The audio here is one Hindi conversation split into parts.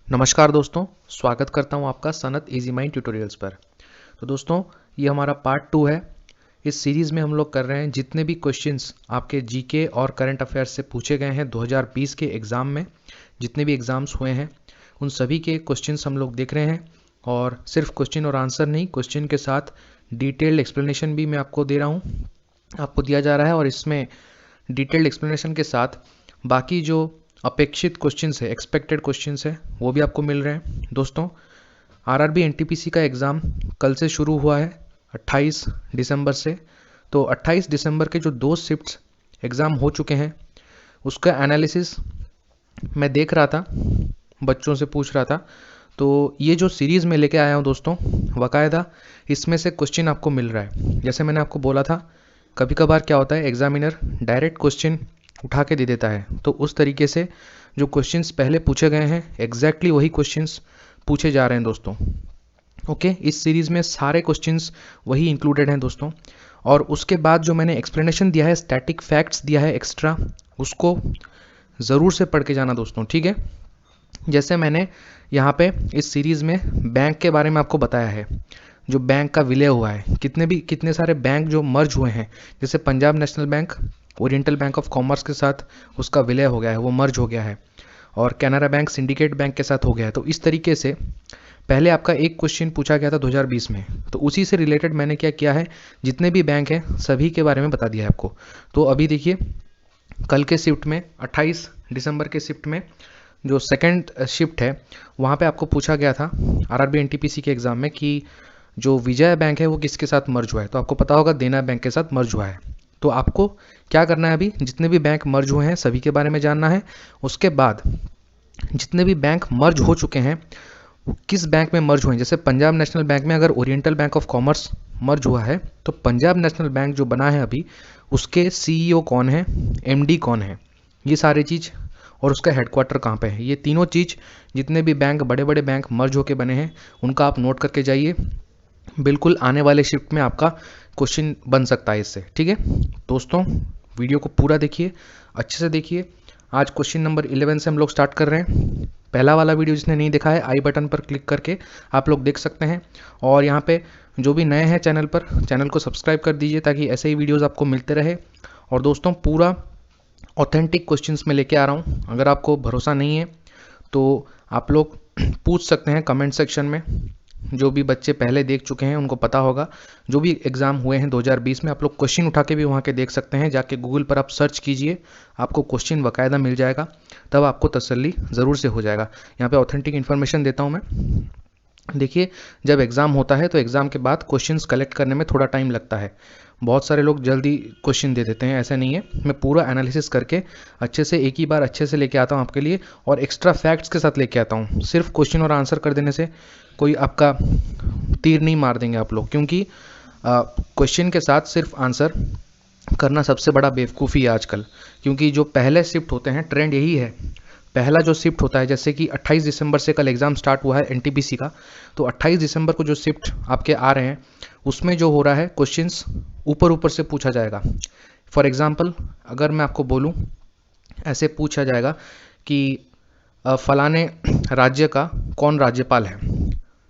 नमस्कार दोस्तों, स्वागत करता हूं आपका सनत इजी माइंड ट्यूटोरियल्स पर। तो दोस्तों, ये हमारा पार्ट 2 है। इस सीरीज़ में हम लोग कर रहे हैं जितने भी क्वेश्चंस आपके जीके और करंट अफेयर्स से पूछे गए हैं 2020 के एग्ज़ाम में, जितने भी एग्ज़ाम्स हुए हैं उन सभी के क्वेश्चंस हम लोग देख रहे हैं। और सिर्फ क्वेश्चन और आंसर नहीं, क्वेश्चन के साथ डिटेल्ड एक्सप्लेनेशन भी मैं आपको दे रहा हूँ, आपको दिया जा रहा है। और इसमें डिटेल्ड एक्सप्लेनेशन के साथ बाकी जो अपेक्षित क्वेश्चंस है, एक्सपेक्टेड क्वेश्चंस है, वो भी आपको मिल रहे हैं। दोस्तों, आरआरबी एनटीपीसी का एग्ज़ाम कल से शुरू हुआ है 28 दिसंबर से। तो 28 दिसंबर के जो 2 शिफ्ट्स एग्ज़ाम हो चुके हैं उसका एनालिसिस मैं देख रहा था, बच्चों से पूछ रहा था। तो ये जो सीरीज़ में लेके आया हूँ दोस्तों, बाकायदा इसमें से क्वेश्चन आपको मिल रहा है। जैसे मैंने आपको बोला था, कभी कभार क्या होता है, एग्जामिनर डायरेक्ट क्वेश्चन उठा के दे देता है, तो उस तरीके से जो क्वेश्चंस पहले पूछे गए हैं एग्जैक्टली वही क्वेश्चंस पूछे जा रहे हैं दोस्तों। ओके, इस सीरीज़ में सारे क्वेश्चंस वही इंक्लूडेड हैं दोस्तों। और उसके बाद जो मैंने एक्सप्लेनेशन दिया है, स्टैटिक फैक्ट्स दिया है एक्स्ट्रा, उसको ज़रूर से पढ़ के जाना दोस्तों, ठीक है। जैसे मैंने यहाँ पे इस सीरीज़ में बैंक के बारे में आपको बताया है, जो बैंक का विलय हुआ है, कितने सारे बैंक जो मर्ज हुए हैं। जैसे Punjab national bank oriental bank of commerce के साथ उसका विलय हो गया है, वो मर्ज हो गया है। और कैनरा बैंक सिंडिकेट बैंक के साथ हो गया है। तो इस तरीके से पहले आपका एक क्वेश्चन पूछा गया था 2020 में, तो उसी से रिलेटेड मैंने क्या किया है, जितने भी बैंक हैं सभी के बारे में बता दिया है आपको। तो अभी देखिए, कल के शिफ्ट में 28 दिसंबर के शिफ्ट में जो सेकंड शिफ्ट है, वहाँ पे आपको पूछा गया था आरआरबी एनटीपीसी के एग्ज़ाम में कि जो विजय बैंक है वो किसके साथ मर्ज हुआ है। तो आपको पता होगा देना बैंक के साथ मर्ज हुआ है। तो आपको क्या करना है, अभी जितने भी बैंक मर्ज हुए हैं सभी के बारे में जानना है। उसके बाद जितने भी बैंक मर्ज हो चुके हैं वो किस बैंक में मर्ज हुए हैं। जैसे पंजाब नेशनल बैंक में अगर ओरिएंटल बैंक ऑफ कॉमर्स मर्ज हुआ है, तो पंजाब नेशनल बैंक जो बना है अभी, उसके सीईओ कौन है, एमडी कौन है, ये सारी चीज़, और उसका हेडक्वार्टर कहाँ पे है, ये तीनों चीज़, जितने भी बैंक बड़े बड़े बैंक मर्ज होके बने हैं उनका आप नोट करके जाइए। बिल्कुल आने वाले शिफ्ट में आपका क्वेश्चन बन सकता है इससे, ठीक है। दोस्तों, वीडियो को पूरा देखिए, अच्छे से देखिए। आज क्वेश्चन नंबर 11 से हम लोग स्टार्ट कर रहे हैं। पहला वाला वीडियो जिसने नहीं देखा है, आई बटन पर क्लिक करके आप लोग देख सकते हैं। और यहाँ पे जो भी नए हैं चैनल पर, चैनल को सब्सक्राइब कर दीजिए ताकि ऐसे ही वीडियोज़ आपको मिलते रहे। और दोस्तों, पूरा ऑथेंटिक क्वेश्चंस में लेके आ रहा हूँ। अगर आपको भरोसा नहीं है तो आप लोग पूछ सकते हैं कमेंट सेक्शन में। जो भी बच्चे पहले देख चुके हैं उनको पता होगा, जो भी एग्ज़ाम हुए हैं 2020 में, आप लोग क्वेश्चन उठा के भी वहाँ के देख सकते हैं। जाके गूगल पर आप सर्च कीजिए, आपको क्वेश्चन बाकायदा मिल जाएगा, तब आपको तसल्ली ज़रूर से हो जाएगा। यहाँ पे ऑथेंटिक इन्फॉर्मेशन देता हूँ मैं। देखिए, जब एग्ज़ाम होता है तो एग्ज़ाम के बाद क्वेश्चंस कलेक्ट करने में थोड़ा टाइम लगता है। बहुत सारे लोग जल्दी क्वेश्चन दे देते हैं, ऐसा नहीं है। मैं पूरा एनालिसिस करके अच्छे से एक ही बार अच्छे से लेके आता हूँ आपके लिए, और एक्स्ट्रा फैक्ट्स के साथ लेके आता हूँ। सिर्फ क्वेश्चन और आंसर कर देने से कोई आपका तीर नहीं मार देंगे आप लोग, क्योंकि क्वेश्चन के साथ सिर्फ आंसर करना सबसे बड़ा बेवकूफ़ी है आजकल। क्योंकि जो पहले शिफ्ट होते हैं, ट्रेंड यही है, पहला जो शिफ्ट होता है, जैसे कि 28 दिसंबर से कल एग्ज़ाम स्टार्ट हुआ है एनटीपीसी का, तो 28 दिसंबर को जो शिफ्ट आपके आ रहे हैं उसमें जो हो रहा है, क्वेश्चंस ऊपर ऊपर से पूछा जाएगा। फॉर एग्जांपल, अगर मैं आपको बोलूं, ऐसे पूछा जाएगा कि फलाने राज्य का कौन राज्यपाल है,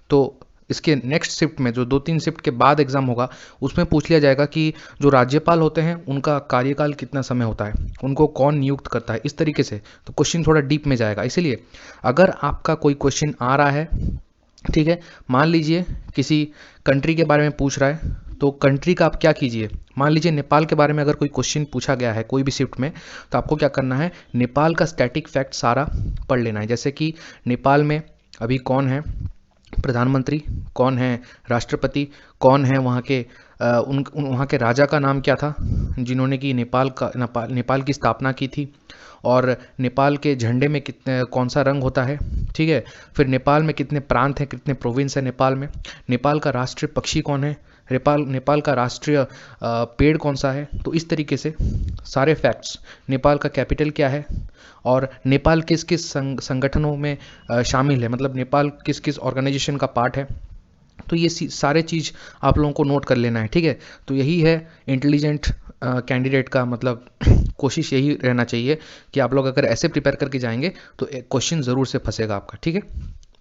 तो इसके नेक्स्ट शिफ्ट में जो 2-3 शिफ्ट के बाद एग्जाम होगा उसमें पूछ लिया जाएगा कि जो राज्यपाल होते हैं उनका कार्यकाल कितना समय होता है, उनको कौन नियुक्त करता है, इस तरीके से। तो क्वेश्चन थोड़ा डीप में जाएगा। इसीलिए अगर आपका कोई क्वेश्चन आ रहा है, ठीक है, मान लीजिए किसी कंट्री के बारे में पूछ रहा है, तो कंट्री का आप क्या कीजिए, मान लीजिए नेपाल के बारे में अगर कोई क्वेश्चन पूछा गया है कोई भी शिफ्ट में, तो आपको क्या करना है, नेपाल का स्टैटिक फैक्ट सारा पढ़ लेना है। जैसे कि नेपाल में अभी कौन है प्रधानमंत्री, कौन है राष्ट्रपति, कौन है वहाँ के वहाँ के राजा का नाम क्या था जिन्होंने कि नेपाल की स्थापना की थी, और नेपाल के झंडे में कितने कौन सा रंग होता है, ठीक है। फिर नेपाल में कितने प्रांत हैं, कितने प्रोविंस है नेपाल में, नेपाल का राष्ट्रीय पक्षी कौन है, नेपाल का राष्ट्रीय पेड़ कौन सा है। तो इस तरीके से सारे फैक्ट्स, नेपाल का कैपिटल क्या है, और नेपाल किस किस संगठनों में शामिल है, मतलब नेपाल किस किस ऑर्गेनाइजेशन का पार्ट है। तो ये सारे चीज़ आप लोगों को नोट कर लेना है, ठीक है। तो यही है इंटेलिजेंट कैंडिडेट का मतलब कोशिश यही रहना चाहिए कि आप लोग अगर ऐसे प्रिपेयर करके जाएंगे तो एक क्वेश्चन ज़रूर से फंसेगा आपका। ठीक है,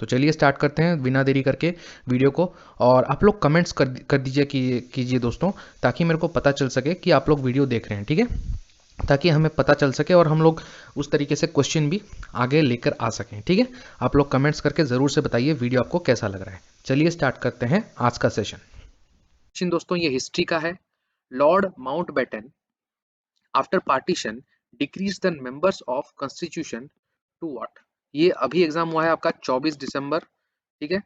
तो चलिए स्टार्ट करते हैं बिना देरी करके वीडियो को। और आप लोग कमेंट्स कर दीजिए कीजिए दोस्तों, ताकि मेरे को पता चल सके कि आप लोग वीडियो देख रहे हैं। ठीक है, ताकि हमें पता चल सके और हम लोग उस तरीके से क्वेश्चन भी आगे लेकर आ सकें। ठीक है, आप लोग कमेंट्स करके ज़रूर से बताइए वीडियो आपको कैसा लग रहा है। चलिए स्टार्ट करते हैं आज का सेशन। दोस्तों ये हिस्ट्री का है। Lord Mountbatten after partition decrees the members of constitution to what. ये अभी एग्जाम हुआ है आपका 24 दिसंबर। ठीक है,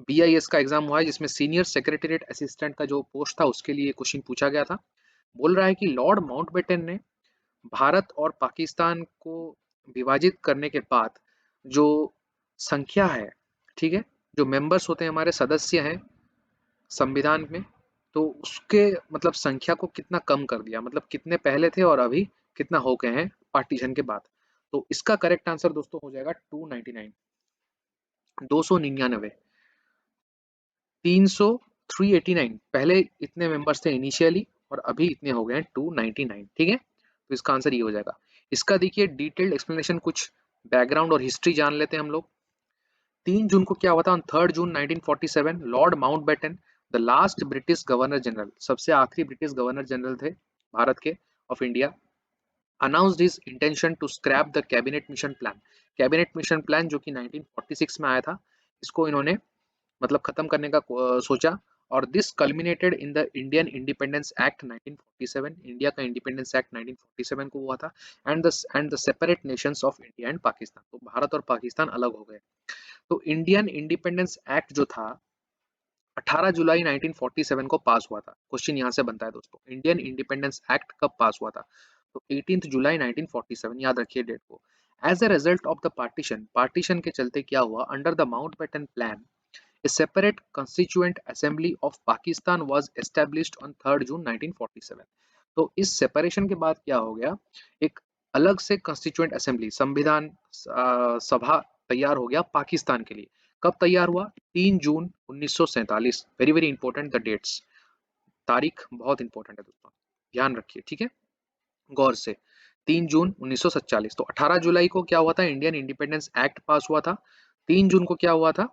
BIS का एग्जाम हुआ है जिसमें सीनियर सेक्रेटरीट असिस्टेंट का जो पोस्ट था उसके लिए क्वेश्चन पूछा गया था। बोल रहा है कि लॉर्ड माउंटबेटन ने भारत और पाकिस्तान को विभाजित करने के बाद जो संख्या है, ठीक है, जो मेंबर्स होते हैं हमारे सदस्य हैं संविधान में, तो उसके मतलब संख्या को कितना कम कर दिया, मतलब कितने पहले थे और अभी कितना हो गए हैं पार्टीशन के बाद। तो इसका करेक्ट आंसर दोस्तों हो जाएगा 299, 299, 300, 389। पहले इतने मेंबर्स थे इनिशियली और अभी इतने हो गए हैं 299। ठीक है, तो इसका आंसर ये हो जाएगा। इसका देखिए डिटेल्ड एक्सप्लेनेशन, कुछ बैकग्राउंड और हिस्ट्री जान लेते हैं हम लोग। 3 जून को क्या हुआ था? ऑन 3 जून 1947 Lord Mountbatten, the last British governor general, सबसे आखिरी ब्रिटिश गवर्नर जनरल थे भारत के, of India, announced his intention to scrap the cabinet mission plan। Cabinet mission plan जो कि 1946 में आया था, इसको इन्होंने मतलब खत्म करने का सोचा। और this culminated in the Indian independence act 1947। India का इंडिपेंडेंस एक्ट 1947 को हुआ था। And the separate Nations of India and Pakistan, तो भारत और पाकिस्तान अलग हो गए। तो इंडियन इंडिपेंडेंस एक्ट जो था 18 जुलाई 1947 को पास हुआ था। क्वेश्चन यहाँ से बनता है दोस्तों, इंडियन इंडिपेंडेंस एक्ट कब पास हुआ था? तो 18 जुलाई 1947, याद रखिए डेट को। As a result of the partition के चलते क्या हुआ? Under the Mountbatten plan A separate constituent assembly of Pakistan was established on 3 जून 1947। तो इस सेपरेशन के बाद क्या हो गया? एक अलग से कंस्टिट्यूएंट असेंबली, संविधान सभा तैयार हो गया पाकिस्तान के लिए। कब तैयार हुआ? 3 जून 1947। Very very important the dates, तारीख बहुत इंपॉर्टेंट है दोस्तों, ध्यान रखिए। ठीक है, गौर से। 3 जून 1947। तो 18 जुलाई को क्या हुआ था? इंडियन इंडिपेंडेंस एक्ट पास हुआ था। 3 जून को क्या हुआ था?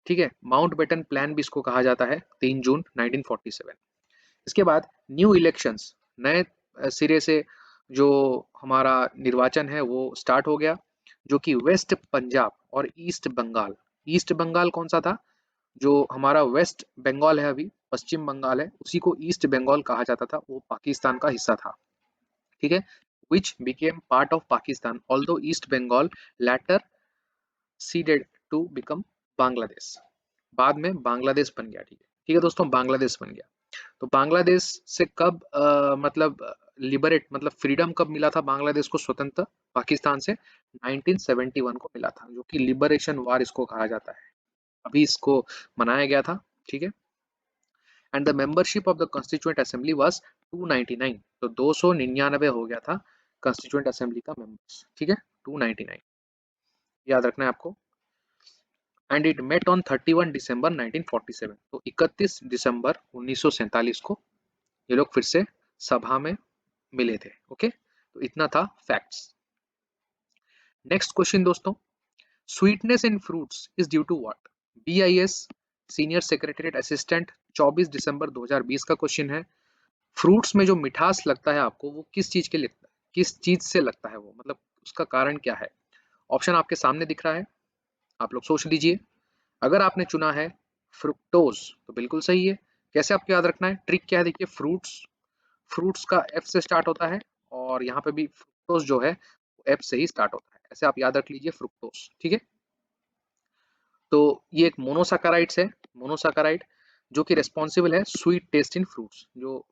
ठीक है, माउंटबेटन प्लान भी इसको कहा जाता है, 3 जून 1947। इसके बाद न्यू इलेक्शंस, नए सिरे से जो हमारा निर्वाचन है वो स्टार्ट हो गया, जो कि वेस्ट पंजाब और ईस्ट बंगाल। ईस्ट बंगाल कौन सा था? जो हमारा वेस्ट बंगाल है, अभी पश्चिम बंगाल है, उसी को ईस्ट बंगाल कहा जाता था, वो पाकिस्तान का हिस्सा था। ठीक है, which became part of Pakistan, although East Bengal later ceded to become Bangladesh. बाद में बांग्लादेश बन गया। ठीक है, ठीक है दोस्तों, बांग्लादेश बन गया। तो बांग्लादेश से कब मतलब लिबरेट, मतलब फ्रीडम कब मिला था बांग्लादेश को स्वतंत्र पाकिस्तान से? 1971 को मिला था, जो कि लिबरेशन वार इसको कहा जाता है। अभी इसको मनाया गया था। ठीक है, and the membership of the constituent assembly was 299। तो 299 हो गया था कॉन्स्टिट्यूएंट असेंबली का मेंबर्स। ठीक है, 299 याद रखना है आपको। एंड इट मेट ऑन 31 दिसंबर 1947। तो 31 दिसंबर 1947 को ये लोग फिर से सभा में मिले थे। ओके, तो इतना था फैक्ट्स। नेक्स्ट क्वेश्चन दोस्तों, sweetness in fruits is due to what? BIS senior secretariat assistant, 24 दिसंबर 2020 का क्वेश्चन है। फ्रूट्स में जो मिठास लगता है आपको, वो किस चीज के लगता है, किस चीज से लगता है वो, मतलब उसका कारण क्या है? ऑप्शन आपके सामने दिख रहा है, आप लोग सोच लीजिए। अगर आपने चुना है फ्रुक्टोज तो बिल्कुल सही है। कैसे आपको याद रखना है? ट्रिक क्या है? देखिए, फ्रूट्स, फ्रूट्स का F से स्टार्ट होता है, और यहाँ पे भी फ्रुक्टोज जो है F से ही स्टार्ट होता है, ऐसे आप याद रख लीजिए फ्रुक्टोज। ठीक है, तो ये एक मोनोसाकाराइड्स है, मोनोसाकाराइड, जो कि रेस्पॉन्सिबल है स्वीट टेस्ट इन फ्रूट्स, जो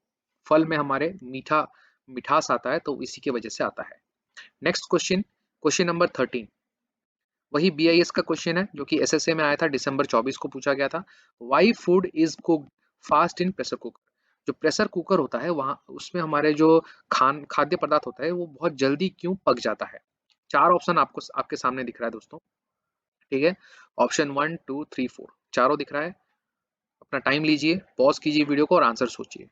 फल में हमारे मिठास आता है, तो इसी की वजह से आता है। नेक्स्ट क्वेश्चन, क्वेश्चन नंबर 13, वही BIS का क्वेश्चन है जो कि SSA में आया था, दिसंबर 24 को पूछा गया था। Why food is cooked fast in pressure cooker? जो प्रेशर कुकर होता है वहां, उसमें हमारे जो खाद्य पदार्थ होता है वो बहुत जल्दी क्यों पक जाता है? 4 ऑप्शन आपको आपके सामने दिख रहा है दोस्तों। ठीक है, ऑप्शन 1, 2, 3, 4, चारों दिख रहा है। अपना टाइम लीजिए, पॉज कीजिए वीडियो को और आंसर सोचिए।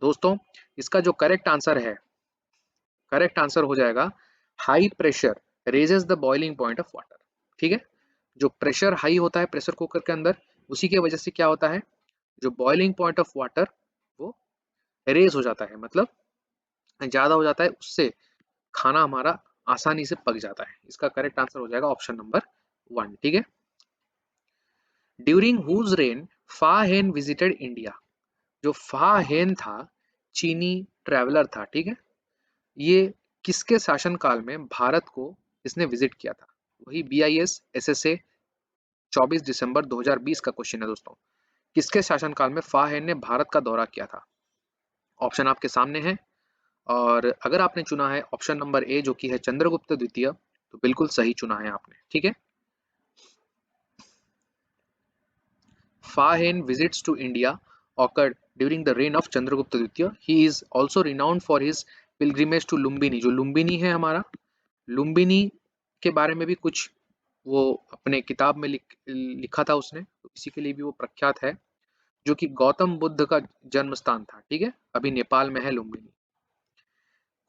दोस्तों इसका जो करेक्ट आंसर है करेक्ट आंसर हो जाएगा high pressure raises the boiling point of water. ठीक है, जो प्रेशर हाई होता है प्रेशर कुकर के अंदर, उसी की वजह से क्या होता है, जो बॉइलिंग पॉइंट ऑफ वाटर वो रेज हो जाता है, मतलब ज्यादा हो जाता है, उससे खाना हमारा आसानी से पक जाता है। इसका करेक्ट आंसर हो जाएगा ऑप्शन नंबर 1। ठीक है, ड्यूरिंग हुज रेन फा हेन विजिटेड इंडिया। जो फा हेन था चीनी ट्रेवलर था, ठीक है, ये किसके शासनकाल में भारत को इसने विजिट किया था? वही BIS SSA 24 दिसंबर 2020 का क्वेश्चन है दोस्तों। किसके शासनकाल में फा हेन ने भारत का दौरा किया था? ऑप्शन आपके सामने है, और अगर आपने चुना है ऑप्शन नंबर ए जो कि है चंद्रगुप्त द्वितीय, तो बिल्कुल सही चुना है आपने। ठीक है, Fa Hien visits to India occurred during the reign of Chandragupta Dwitiya. He is also renowned for his pilgrimage to Lumbini. जो लुम्बिनी है हमारा, लुम्बिनी के बारे में भी कुछ वो अपने किताब में लिखा था उसने, तो इसी के लिए भी वो प्रख्यात है, जो कि गौतम बुद्ध का जन्म स्थान था। ठीक है, अभी नेपाल में है लुम्बिनी।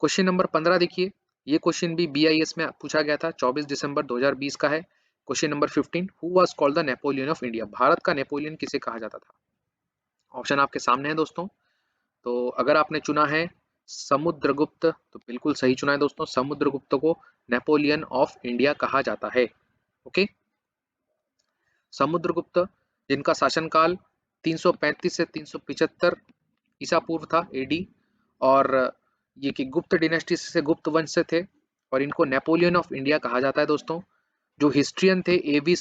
क्वेश्चन नंबर 15 देखिए, ये क्वेश्चन भी BIS में पूछा गया था, 24 दिसंबर 2020 का है। Question number 15, who was called the Napoleon of India? Bharat का नेपोलियन किसे कहा जाता था? ऑप्शन आपके सामने है दोस्तों। तो अगर आपने चुना है समुद्रगुप्त, तो बिल्कुल सही चुना है दोस्तों, समुद्रगुप्त को नेपोलियन ऑफ इंडिया कहा जाता है। ओके, समुद्रगुप्त जिनका शासनकाल 335 से 375 ईसा पूर्व था AD, और ये कि गुप्त डिनेस्टी से, गुप्त वंश से थे, और इनको नेपोलियन ऑफ इंडिया कहा जाता है दोस्तों। जो हिस्ट्रियन थे एवी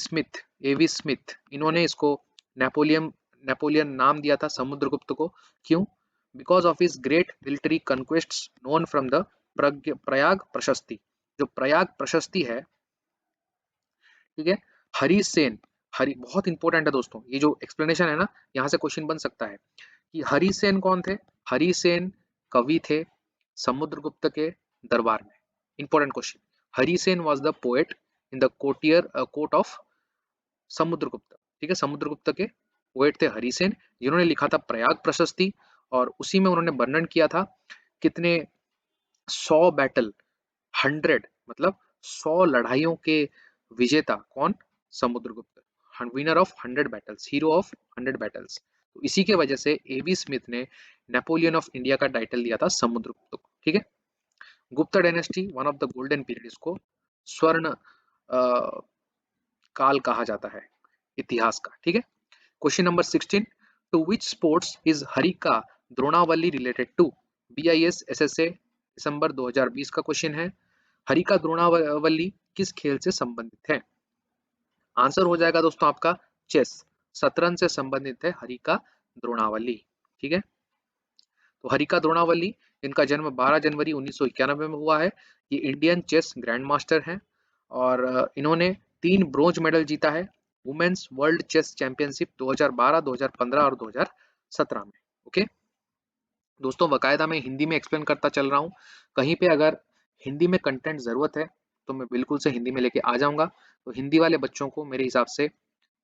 स्मिथ, इन्होंने इसको नेपोलियन नेपोलियन नाम दिया था समुद्रगुप्त को। क्यों? Because of his great military conquests known from the Prayag Prashasti. जो प्रयाग प्रशस्ति है, ठीक है, हरि सेन, हरि बहुत इंपॉर्टेंट है दोस्तों, ये जो एक्सप्लेनेशन है ना, यहाँ से क्वेश्चन बन सकता है कि हरि सेन कौन थे? हरि सेन कवि थे समुद्रगुप्त के दरबार में। Important question, Hari Sen was the poet in the court of Samudragupta. ठीक है, समुद्रगुप्त के पोएट थे हरिसेन, जिन्होंने लिखा था प्रयाग प्रशस्ति, और उसी में उन्होंने वर्णन किया था कितने 100 बैटल, 100 मतलब 100 लड़ाइयों के विजेता कौन? Samudragupta, winner of 100 battles, hero of 100 battles. तो इसी के वजह से एवी स्मिथ ने नेपोलियन ऑफ इंडिया का टाइटल दिया था समुद्रगुप्त को। ठीक है, गुप्त dynasty one of the golden period, इसको स्वर्ण काल कहा जाता है इतिहास का। ठीक है, question number 16, to which sports is Harika Dronavalli related to? BIS SSA दिसंबर 2020 का क्वेश्चन है, हरिका द्रोणावली किस खेल से संबंधित है? आंसर हो जाएगा दोस्तों आपका चेस, शतरंज से संबंधित है हरिका द्रोणावली। ठीक है, तो हरिका द्रोणावली, इनका जन्म 12 जनवरी 1991 में हुआ है। ये इंडियन चेस ग्रैंड मास्टर हैं, और इन्होंने 3 ब्रोंज मेडल जीता है वुमेन्स वर्ल्ड चेस चैंपियनशिप 2012, 2015 और 2017 में। ओके दोस्तों, बकायदा मैं हिंदी में एक्सप्लेन करता चल रहा हूँ, कहीं पे अगर हिंदी में कंटेंट ज़रूरत है तो मैं बिल्कुल से हिंदी में लेके आ जाऊंगा। तो हिंदी वाले बच्चों को मेरे हिसाब से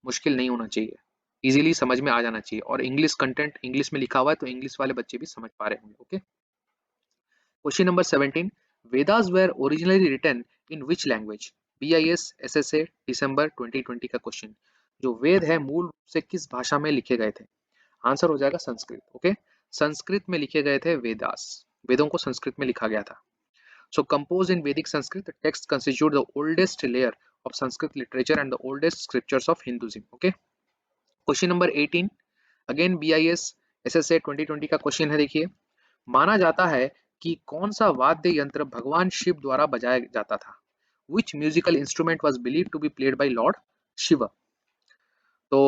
मुश्किल नहीं होना चाहिए, इजीली समझ में आ जाना चाहिए, और इंग्लिश कंटेंट इंग्लिश में लिखा हुआ है तो इंग्लिश वाले बच्चे भी समझ पा रहे होंगे। Okay, question number 17, Vedas were originally written in which language? BIS SSA दिसंबर 2020 का क्वेश्चन, जो वेद है मूल रूप से किस भाषा में लिखे गए थे? आंसर हो जाएगा संस्कृत। ओके, संस्कृत में लिखे गए थे वेदास, वेदों को संस्कृत में लिखा गया था। सो कंपोज इन वैदिक Sanskrit, text constitute the oldest layer of Sanskrit literature and the oldest scriptures of Hinduism. Okay, question number 18, again BIS SSA 2020 का क्वेश्चन है, देखिए, माना जाता है कि कौन सा वाद्य यंत्र भगवान शिव द्वारा बजाया जाता था? Which musical instrument was believed to be played by Lord Shiva? तो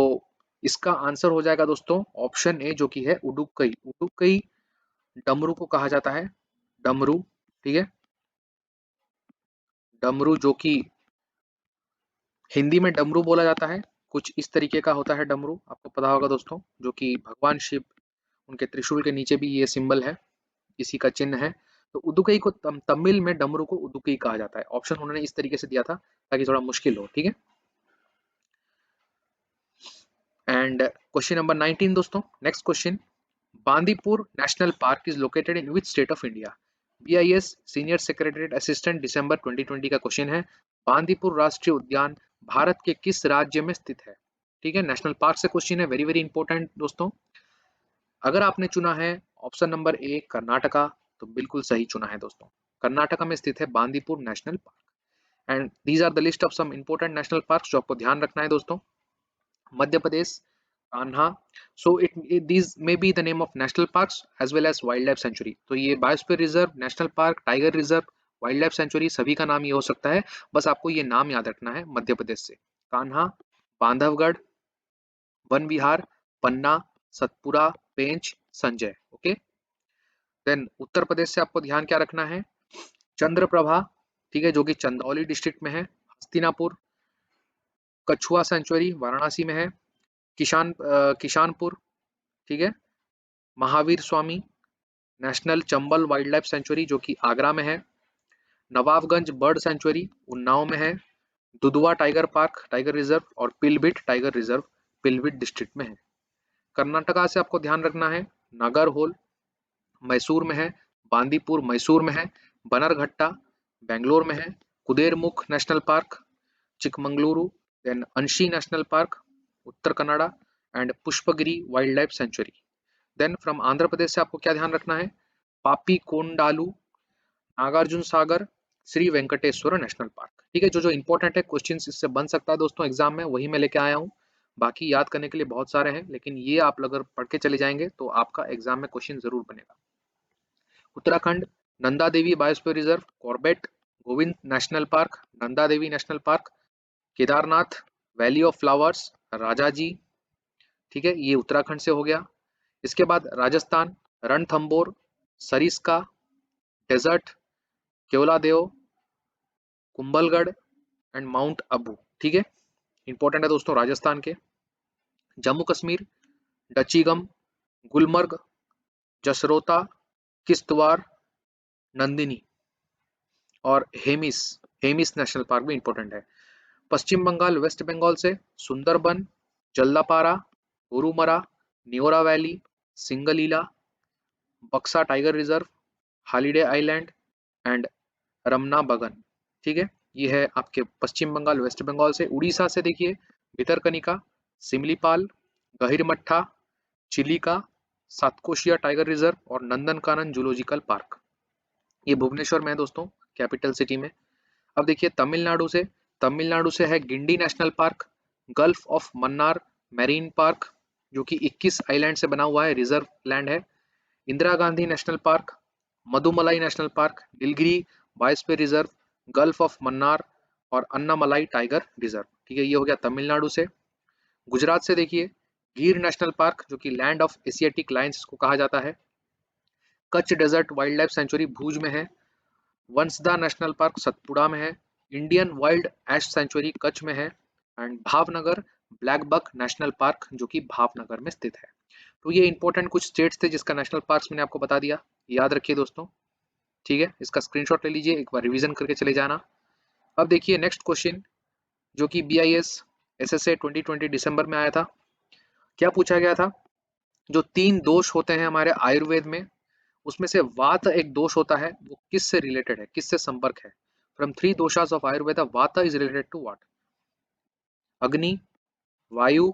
इसका आंसर हो जाएगा दोस्तों ऑप्शन ए जो कि है उडुक्कई। उडुक्कई डमरू को कहा जाता है, डमरू। ठीक है, डमरू जो कि हिंदी में डमरू बोला जाता है, कुछ इस तरीके का होता है डमरू, आपको पता होगा दोस्तों, जो कि भगवान शिव, उनके त्रिशूल के नीचे भी ये सिंबल है, इसी का चिन्ह है। तो उदुकई को तमिल में डमरू को उदुकई कहा जाता है। ऑप्शन उन्होंने इस तरीके से दिया था ताकि थोड़ा मुश्किल हो। ठीक है, एंड क्वेश्चन नंबर 19 दोस्तों, next question, Bandipur national park is located in which state of India? BIS senior secretariat assistant दिसंबर 2020 का क्वेश्चन है, बांदीपुर राष्ट्रीय उद्यान भारत के किस राज्य में स्थित है? ठीक है, नेशनल पार्क से क्वेश्चन है, वेरी वेरी इंपॉर्टेंट दोस्तों। अगर आपने चुना है ऑप्शन नंबर ए कर्नाटका, तो बिल्कुल सही चुना है दोस्तों। कर्नाटका में स्थित है Bandipur national park. And these are the list of some important national park जो आपको ध्यान रखना है दोस्तों। Madhya Pradesh Kanha, so it these may be the name of national parks as well as wild life sanctuary. तो ये biosphere reserve, national park, tiger reserve, wild life sanctuary सभी का नाम ये हो सकता है। बस आपको ये नाम याद रखना है मध्य प्रदेश से, कान्हा, बांधवगढ़, वन विहार, पन्ना, सतपुरा, पेंच, संजय। ओके, देन उत्तर प्रदेश से आपको ध्यान क्या रखना है, चंद्रप्रभा, ठीक है, जो कि चंदौली डिस्ट्रिक्ट में है, हस्तिनापुर, कछुआ सेंचुरी वाराणसी में है, किशानपुर, ठीक है, Mahavir Swami national Chambal wild life sanctuary जो कि आगरा में है, नवाबगंज बर्ड सेंचुरी उन्नाव में है, Dudhwa tiger park tiger reserve और पिलभिट टाइगर रिजर्व पिलभिट डिस्ट्रिक्ट में है। कर्नाटका से आपको ध्यान रखना है, नागरहोल मैसूर में है, बांदीपुर मैसूर में है, बनरघट्टा बेंगलोर में है, Kudremukh national park Chikmagaluru, then Anshi national park Uttara Kannada and Pushpagiri wild life sanctuary. Then from Andhra Pradesh से आपको क्या ध्यान रखना है, पापी कोंडालू, नागार्जुन सागर, श्री वेंकटेश्वर नेशनल पार्क। ठीक है, जो जो इंपॉर्टेंट है क्वेश्चंस इससे बन सकता है दोस्तों एग्जाम में, वही मैं लेके आया हूँ। बाकी याद करने के लिए बहुत सारे हैं, लेकिन ये आप अगर पढ़ के चले जाएंगे तो आपका एग्जाम में क्वेश्चन जरूर बनेगा। Uttarakhand Nanda Devi biosphere reserve, Corbett Govind national park, Nanda Devi national park, Kedarnath valley of flowers, Raja ji, ठीक है, ये उत्तराखंड से हो गया। इसके बाद Rajasthan Ranthambore, Sariska desert, Keoladeo, Kumbhalgarh and mount Abu. ठीक है, इंपॉर्टेंट है दोस्तों राजस्थान के। जम्मू कश्मीर डचीगम, गुलमर्ग, जसरोता, किश्तवाड़, नंदिनी और हेमिस, हेमिस नेशनल पार्क भी इंपॉर्टेंट है। पश्चिम बंगाल वेस्ट बंगाल से Sundarban, Jaldapara, Gorumara, Neora valley, Singalila, Buxa tiger reserve, holiday island and Ramna Bagan. ठीक है, ये है आपके पश्चिम बंगाल वेस्ट बंगाल से। उड़ीसा से देखिए भितरकनिका, सिमलीपाल, गहिरमट्ठा, चिलिका, सातकोशिया टाइगर रिजर्व और नंदनकानन जूलॉजिकल पार्क। ये भुवनेश्वर में है दोस्तों, कैपिटल सिटी में। अब देखिए तमिलनाडु से है Guindy national park, gulf of Mannar marine park जो कि 21 आइलैंड से बना हुआ है, रिजर्व लैंड है, Indira Gandhi national park, Mudumalai national park, Nilgiri biosphere reserve, gulf of Mannar और अन्नामलाई टाइगर रिजर्व। ठीक है, ये हो गया तमिलनाडु से। गुजरात से देखिए गिर नेशनल पार्क जो कि लैंड ऑफ एशियाटिक लायंस को कहा जाता है, Kutch desert wild life sanctuary Bhuj में है, वंसदा नेशनल पार्क सतपुड़ा में है, Indian wild ass sanctuary Kutch में है and Bhavnagar black buck national park जो कि भावनगर में स्थित है। तो ये इंपॉर्टेंट कुछ स्टेट्स थे जिसका नेशनल पार्क्स मैंने आपको बता दिया, याद रखिए दोस्तों। ठीक है, इसका स्क्रीनशॉट ले लीजिए, एक बार रिवीजन करके चले जाना। अब देखिए नेक्स्ट क्वेश्चन जो कि BIS SSA 2020 दिसंबर में आया था। क्या पूछा गया था, जो 3 दोष होते हैं हमारे आयुर्वेद में, उसमें से वात एक दोष होता है, वो किससे रिलेटेड है, किससे संपर्क है? फ्रॉम 3 दोषास ऑफ आयुर्वेदा वाता इज रिलेटेड टू व्हाट? अग्नि, वायु,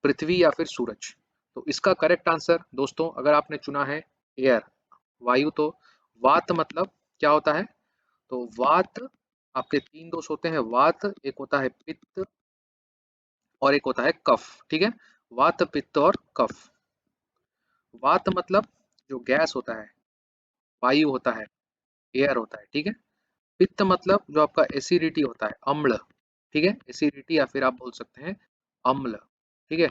पृथ्वी या फिर सूरज। तो इसका करेक्ट आंसर दोस्तों अगर आपने चुना है एयर, वायु, तो वात मतलब क्या होता है, तो वात आपके 3 दोष होते हैं, वात एक होता है पित्त और एक होता है कफ। ठीक है, वात पित्त और कफ। वात मतलब जो गैस होता है, वायु होता है, एयर होता है। ठीक है, पित्त मतलब जो आपका एसिडिटी होता है, अम्ल। ठीक है, एसिडिटी या फिर आप बोल सकते हैं अम्ल। ठीक है,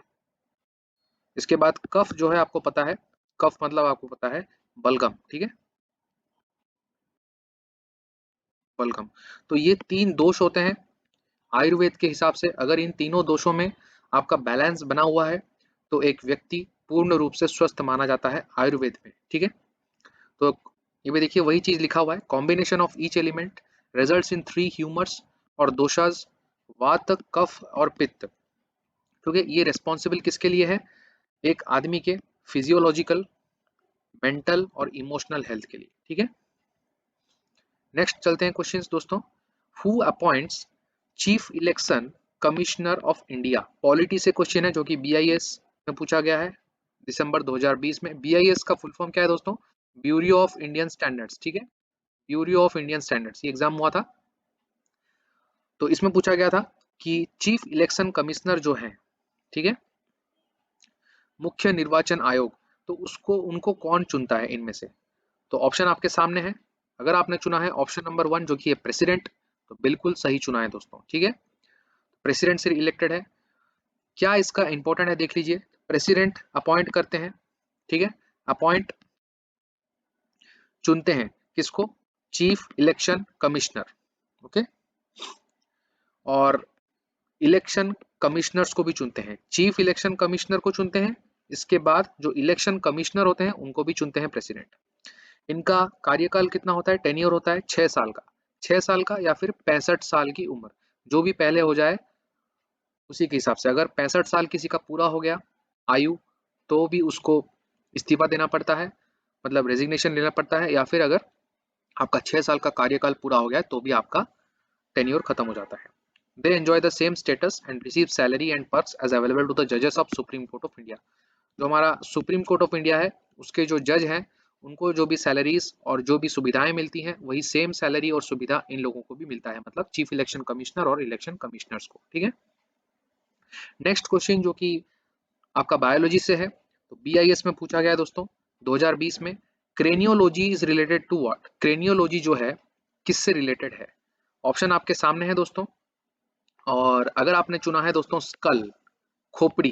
इसके बाद कफ जो है आपको पता है, कफ मतलब आपको पता है बलगम। ठीक है, बलगम। तो ये 3 दोष होते हैं आयुर्वेद के हिसाब से। अगर इन तीनों दोषों में आपका बैलेंस बना हुआ है तो एक व्यक्ति पूर्ण रूप से स्वस्थ माना जाता है आयुर्वेद में। ठीक है, तो ये भी देखिए वही चीज लिखा हुआ है, combination of each element results in 3 humours और दोषास वात कफ और पित्त। क्योंकि ये रिस्पॉन्सिबल किसके लिए है, एक आदमी के फिजियोलॉजिकल, मेंटल और इमोशनल हेल्थ के लिए। ठीक है, नेक्स्ट चलते हैं क्वेश्चंस दोस्तों। Who appoints chief election commissioner of India? Polity से क्वेश्चन है जो कि बीआईएस में पूछा गया है दिसंबर 2020 में। बीआईएस का फुल फॉर्म क्या है दोस्तों? ब्यूरो ऑफ इंडियन स्टैंडर्ड्स, ठीक है, ब्यूरो ऑफ इंडियन स्टैंडर्ड्स। ये एग्जाम हुआ था, तो इसमें पूछा गया था कि चीफ इलेक्शन कमिश्नर जो है, ठीक है, मुख्य निर्वाचन आयोग, तो उसको उनको कौन चुनता है इनमें से? तो ऑप्शन आपके सामने है। अगर आपने चुना है ऑप्शन नंबर 1 जो कि है प्रेसिडेंट, तो बिल्कुल सही चुना है दोस्तों, ठीक है, प्रेसिडेंट से इलेक्टेड है। क्या इसका इंपॉर्टेंट है देख लीजिए। प्रेसिडेंट अपॉइंट करते हैं, ठीक है, अपॉइंट चुनते हैं किसको? चीफ इलेक्शन कमिश्नर, ओके, और इलेक्शन कमिश्नर्स को भी चुनते हैं। चीफ इलेक्शन कमिश्नर को चुनते हैं, इसके बाद जो इलेक्शन कमिश्नर होते हैं उनको भी चुनते हैं प्रेसिडेंट। इनका कार्यकाल कितना होता है? टेन्योर होता है 6 साल का, 6 साल का या फिर 65 साल की उम्र, जो भी पहले हो जाए उसी के हिसाब से। अगर 65 साल किसी का पूरा हो गया आयु, तो भी उसको इस्तीफा देना पड़ता है, मतलब रेजिग्नेशन लेना पड़ता है, या फिर अगर आपका 6 साल का कार्यकाल पूरा हो गया है तो भी आपका टेन्योर खत्म हो जाता है। They enjoy the same status and receive salary and perks as available to the जजेस of supreme court of India. जो हमारा सुप्रीम कोर्ट ऑफ इंडिया है उसके जो जज हैं उनको जो भी सैलरीज और जो भी सुविधाएं मिलती हैं वही सेम सैलरी और सुविधा इन लोगों को भी मिलता है, मतलब चीफ इलेक्शन कमिश्नर और इलेक्शन कमिश्नर्स को, ठीक है। नेक्स्ट क्वेश्चन जो कि आपका बायोलॉजी से है, तो बीआईएस में पूछा गया है दोस्तों 2020 में। Craniology is related to what? Craniology जो है किससे रिलेटेड है? ऑप्शन आपके सामने है दोस्तों, और अगर आपने चुना है दोस्तों स्कल, खोपड़ी,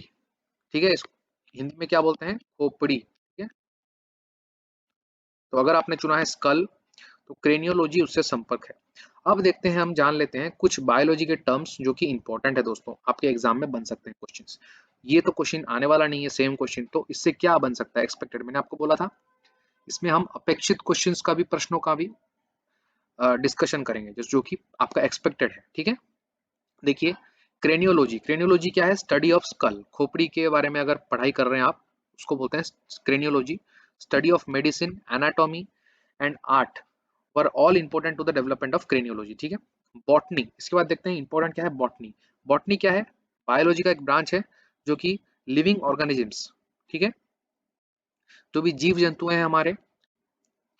ठीक है, इसको हिंदी में क्या बोलते हैं? खोपड़ी, ठीक है। तो अगर आपने चुना है स्कल, तो क्रेनियोलॉजी उससे संपर्क है। अब देखते हैं, हम जान लेते हैं कुछ बायोलॉजी के टर्म्स जो कि इंपॉर्टेंट है दोस्तों, आपके एग्जाम में बन सकते हैं क्वेश्चंस। ये तो क्वेश्चन आने वाला नहीं है सेम क्वेश्चन, तो इससे क्या बन सकता है एक्सपेक्टेड? मैंने आपको बोला था इसमें हम अपेक्षित क्वेश्चंस का भी, प्रश्नों का भी डिस्कशन करेंगे जो कि आपका एक्सपेक्टेड है, ठीक है। देखिए, क्रेनियोलॉजी, क्रेनियोलॉजी क्या है? स्टडी ऑफ स्कल, खोपड़ी के बारे में अगर पढ़ाई कर रहे हैं आप, उसको बोलते हैं craniology. Study of medicine, anatomy and art were all important to the development of craniology, ठीक है। बॉटनी, इसके बाद देखते हैं इंपॉर्टेंट क्या है बॉटनी। बॉटनी क्या है? बायोलॉजी का एक ब्रांच है जो कि लिविंग ऑर्गेनिजम्स, ठीक है, जो भी जीव जंतु हैं हमारे,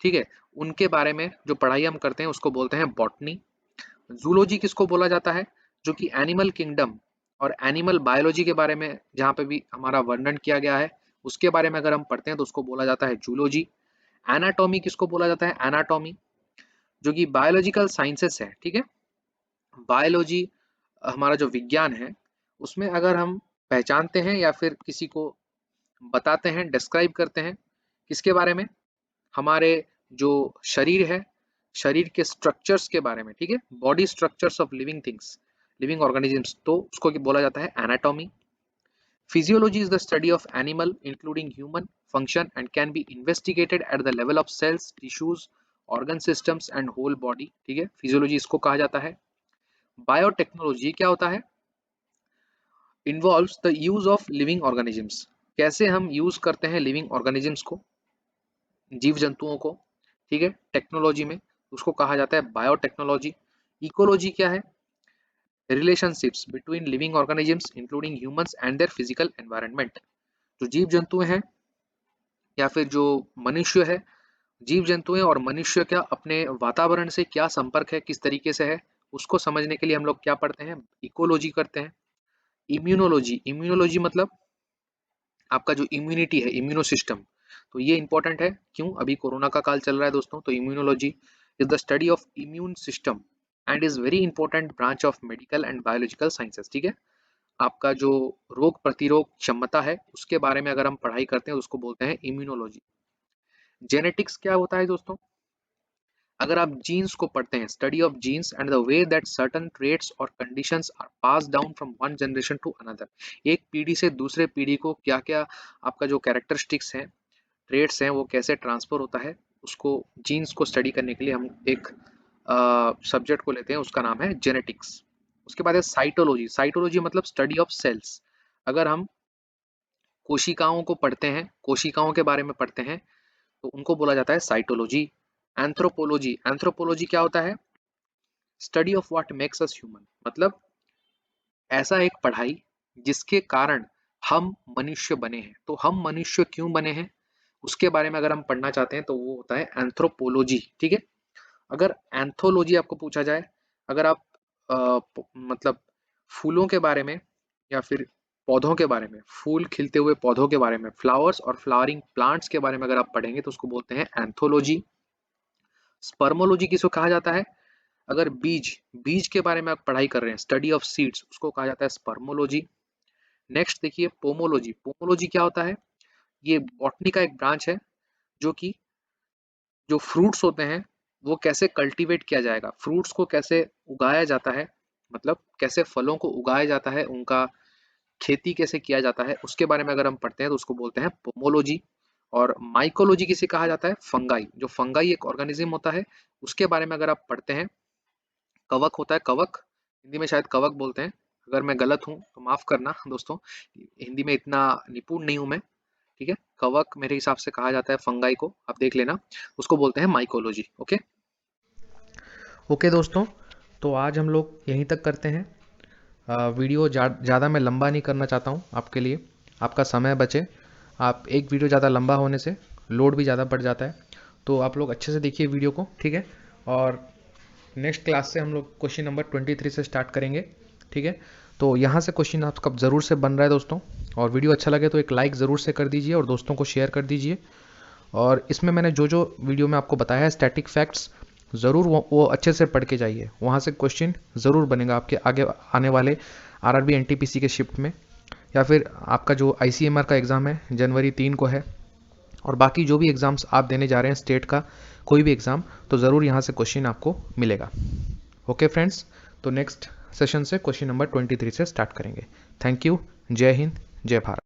ठीक है, उनके बारे में जो पढ़ाई हम करते हैं उसको बोलते हैं बॉटनी। जूलॉजी किसको बोला जाता है? जो कि एनिमल किंगडम और एनिमल बायोलॉजी के बारे में जहाँ पे भी हमारा वर्णन किया गया है उसके बारे में अगर हम पढ़ते हैं तो उसको बोला जाता है जूलॉजी। एनाटॉमी किसको बोला जाता है? एनाटॉमी, जो कि बायोलॉजिकल साइंसेस है, ठीक है। बायोलॉजी हमारा जो विज्ञान है उसमें अगर हम पहचानते हैं या फिर किसी को बताते हैं, डिस्क्राइब करते हैं किसके बारे में? हमारे जो शरीर है, शरीर के स्ट्रक्चर्स के बारे में, ठीक है, body structures of living things, living organisms, तो उसको बोला जाता है anatomy. Physiology is the study of animal including human function and can be investigated at the level of cells, tissues, organ systems and whole body, ठीक है, फिजियोलॉजी इसको कहा जाता है। बायोटेक्नोलॉजी क्या होता है? Involves the use of living organisms, कैसे हम यूज करते हैं लिविंग ऑर्गेनिजम्स को, जीव जंतुओं को, ठीक है, टेक्नोलॉजी में, उसको कहा जाता है बायोटेक्नोलॉजी। इकोलॉजी क्या है? Relationships between living organisms including humans and their physical environment, जो जीव जंतु हैं या फिर जो मनुष्य है, जीव जंतु हैं और मनुष्य का अपने वातावरण से क्या संपर्क है, किस तरीके से है, उसको समझने के लिए हम लोग क्या पढ़ते हैं? इकोलॉजी करते हैं। इम्यूनोलॉजी, इम्यूनोलॉजी मतलब आपका जो इम्यूनिटी है, इम्यूनो सिस्टम, तो ये इंपॉर्टेंट है। क्यों? अभी कोरोना का काल चल रहा है दोस्तों, तो immunology is the study of immune system and is very important branch of medical and biological sciences, ठीक है। आपका जो रोग प्रतिरोध क्षमता है उसके बारे में अगर हम पढ़ाई करते हैं तो उसको बोलते हैं इम्यूनोलॉजी। जेनेटिक्स क्या होता है दोस्तों? अगर आप जीन्स को पढ़ते हैं, study of genes and the way that certain traits और conditions are pass down from one generation to another, एक पीढ़ी से दूसरे पीढ़ी को क्या क्या आपका जो कैरेक्टरिस्टिक्स हैं, ट्रेड्स हैं, वो कैसे ट्रांसफर होता है, उसको जीन्स को स्टडी करने के लिए हम एक सब्जेक्ट को लेते हैं, उसका नाम है जेनेटिक्स। उसके बाद है साइटोलॉजी, साइटोलॉजी मतलब स्टडी ऑफ सेल्स। अगर हम कोशिकाओं को पढ़ते हैं, कोशिकाओं के बारे में पढ़ते हैं, तो उनको बोला जाता है साइटोलॉजी। एंथ्रोपोलॉजी, एंथ्रोपोलॉजी क्या होता है? Study of what makes us human, मतलब ऐसा एक पढ़ाई जिसके कारण हम मनुष्य बने हैं। तो हम मनुष्य क्यों बने हैं उसके बारे में अगर हम पढ़ना चाहते हैं तो वो होता है एंथ्रोपोलॉजी, ठीक है। अगर एंथोलॉजी आपको पूछा जाए, अगर आप मतलब फूलों के बारे में या फिर पौधों के बारे में, फूल खिलते हुए पौधों के बारे में, फ्लावर्स और फ्लावरिंग प्लांट्स के बारे में अगर आप पढ़ेंगे तो उसको बोलते हैं एंथोलॉजी। स्पर्मोलॉजी किसको कहा जाता है? अगर बीज बीज के बारे में आप पढ़ाई कर रहे हैं, स्टडी ऑफ सीड्स, उसको कहा जाता है स्पर्मोलॉजी। नेक्स्ट देखिए पोमोलॉजी। पोमोलॉजी क्या होता है? ये बॉटनी का एक ब्रांच है जो कि जो फ्रूट्स होते हैं वो कैसे कल्टीवेट किया जाएगा, फ्रूट्स को कैसे उगाया जाता है, मतलब कैसे फलों को उगाया जाता है, उनका खेती कैसे किया जाता है, उसके बारे में अगर हम पढ़ते हैं तो उसको बोलते हैं पोमोलॉजी। और माइकोलॉजी किसे कहा जाता है? फंगाई। जो फंगाई एक ऑर्गेनिज्म होता है उसके बारे में अगर आप पढ़ते हैं, कवक होता है, कवक, हिंदी में शायद कवक बोलते हैं, अगर मैं गलत हूँ तो माफ करना दोस्तों, हिंदी में इतना निपुण नहीं हूं मैं, ठीक है। कवक मेरे हिसाब से कहा जाता है फंगाई को, आप देख लेना, उसको बोलते हैं माइकोलॉजी। ओके ओके दोस्तों, तो आज हम लोग यहीं तक करते हैं। वीडियो ज़्यादा मैं लंबा नहीं करना चाहता हूँ आपके लिए, आपका समय बचे। आप एक वीडियो ज़्यादा लंबा होने से लोड भी ज़्यादा बढ़ जाता है, तो आप लोग अच्छे से देखिए वीडियो को, ठीक है। और नेक्स्ट क्लास से हम लोग क्वेश्चन नंबर 23 से स्टार्ट करेंगे, ठीक है। तो यहाँ से क्वेश्चन आपका ज़रूर से बन रहा है दोस्तों, और वीडियो अच्छा लगे तो एक लाइक ज़रूर से कर दीजिए और दोस्तों को शेयर कर दीजिए। और इसमें मैंने जो जो वीडियो में आपको बताया है स्टैटिक फैक्ट्स, ज़रूर वो अच्छे से पढ़ के जाइए, वहाँ से क्वेश्चन ज़रूर बनेगा आपके आगे आने वाले आरआरबी एनटीपीसी के शिफ्ट में, या फिर आपका जो आईसीएमआर का एग्ज़ाम है जनवरी 3 को है, और बाकी जो भी एग्ज़ाम्स आप देने जा रहे हैं स्टेट का कोई भी एग्ज़ाम, तो ज़रूर यहाँ से क्वेश्चन आपको मिलेगा। ओके फ्रेंड्स, तो नेक्स्ट सेशन से क्वेश्चन नंबर 23 से स्टार्ट करेंगे। Thank you. जय हिंद, जय भारत।